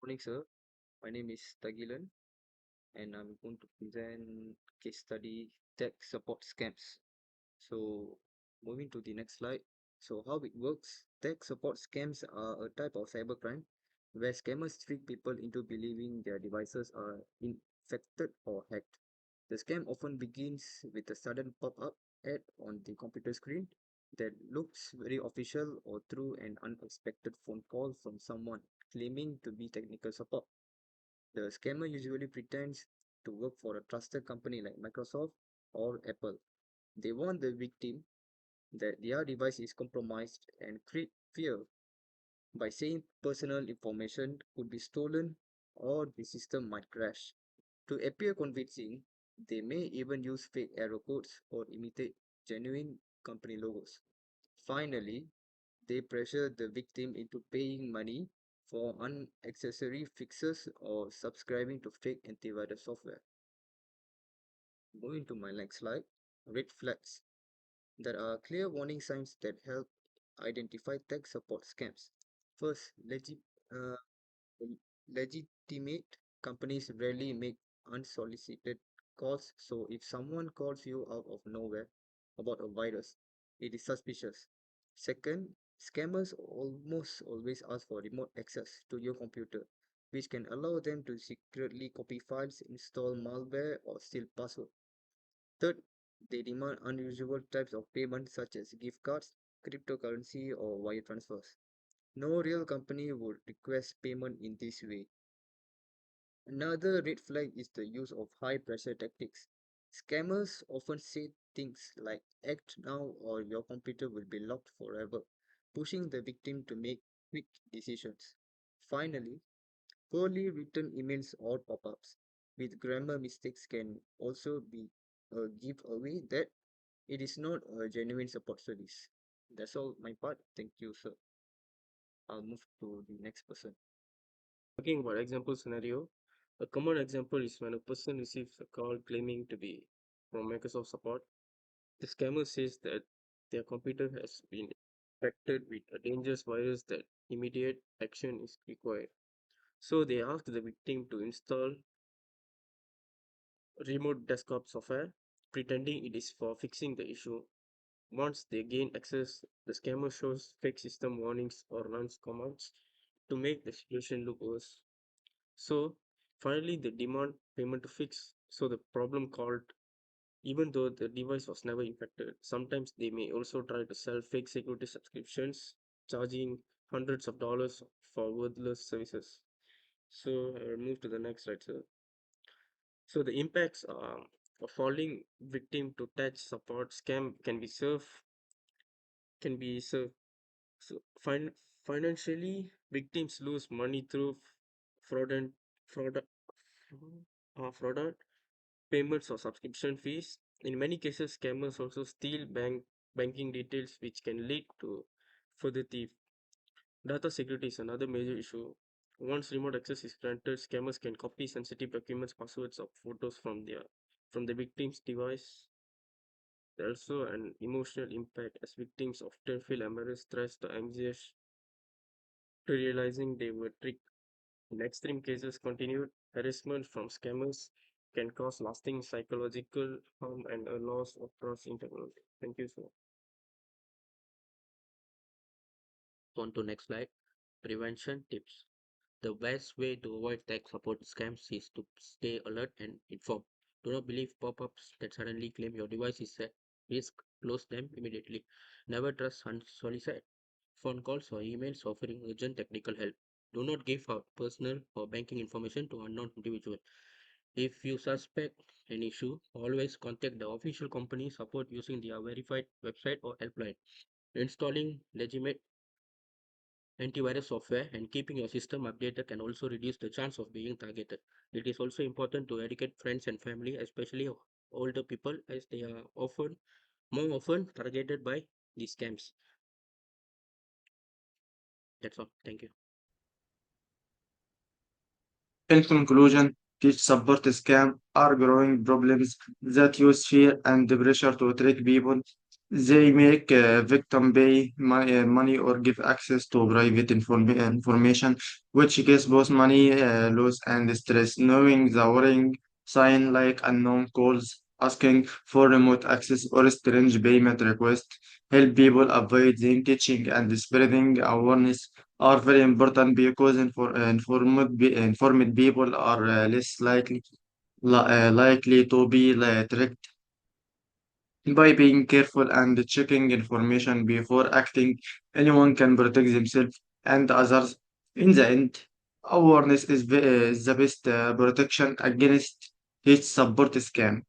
Morning, sir. My name is Tagilan, and I'm going to present case study tech support scams. So, moving to the next slide. So, how it works? Tech support scams are a type of cybercrime where scammers trick people into believing their devices are infected or hacked. The scam often begins with a sudden pop-up ad on the computer screen that looks very official or through an unexpected phone call from someone claiming to be technical support. The scammer usually pretends to work for a trusted company like Microsoft or Apple. They warn the victim that their device is compromised and create fear by saying personal information could be stolen or the system might crash. To appear convincing, they may even use fake error codes or imitate genuine company logos. Finally, they pressure the victim into paying money for unnecessary fixes or subscribing to fake antivirus software. Moving to my next slide, red flags. There are clear warning signs that help identify tech support scams. First, uh, legitimate companies rarely make unsolicited calls, so if someone calls you out of nowhere about a virus, it is suspicious. Second, scammers almost always ask for remote access to your computer, which can allow them to secretly copy files, install malware, or steal passwords. Third, they demand unusual types of payment such as gift cards, cryptocurrency, or wire transfers. No real company would request payment in this way. Another red flag is the use of high pressure tactics. Scammers often say things like act now or your computer will be locked forever, pushing the victim to make quick decisions. Finally, poorly written emails or pop ups with grammar mistakes can also be a giveaway that it is not a genuine support service. That's all my part. Thank you, sir. I'll move to the next person. Talking about example scenario, a common example is when a person receives a call claiming to be from Microsoft support. The scammer says that their computer has been infected with a dangerous virus that immediate action is required. So they ask the victim to install remote desktop software, pretending it is for fixing the issue. Once they gain access, the scammer shows fake system warnings or runs commands to make the situation look worse. So finally, they demand payment to fix. So the problem called, even though the device was never infected, sometimes they may also try to sell fake security subscriptions, charging hundreds of dollars for worthless services. So I will move to the next slide, sir. So the impacts of falling victim to tech support scam can be served. So financially, victims lose money through fraudulent fraud, fraud payments or subscription fees. In many cases, scammers also steal banking details, which can lead to further thief. Data security is another major issue. Once remote access is granted, scammers can copy sensitive documents, passwords, or photos from the victim's device. There's also an emotional impact as victims often feel embarrassed, stressed, or anxious to realizing they were tricked. In extreme cases, continued harassment from scammers can cause lasting psychological harm and a loss of trust in technology. Thank you, sir. On to next slide. Prevention tips. The best way to avoid tech support scams is to stay alert and informed. Do not believe pop-ups that suddenly claim your device is at risk. Close them immediately. Never trust unsolicited phone calls or emails offering urgent technical help. Do not give out personal or banking information to unknown individuals. If you suspect an issue, always contact the official company support using their verified website or helpline. Installing legitimate antivirus software and keeping your system updated can also reduce the chance of being targeted. It is also important to educate friends and family, especially older people, as they are more often targeted by these scams. That's all. Thank you. In conclusion, teach support scam are growing problems that use fear and pressure to trick people. They make victim pay money or give access to private information, which gives both money loss and stress. Knowing the warning sign like unknown calls, asking for remote access or strange payment requests help people avoid them. Teaching and spreading awareness are very important because informed people are less likely to be tricked by being careful and checking information before acting. Anyone can protect themselves and others. In the end, awareness is the best protection against each support scam.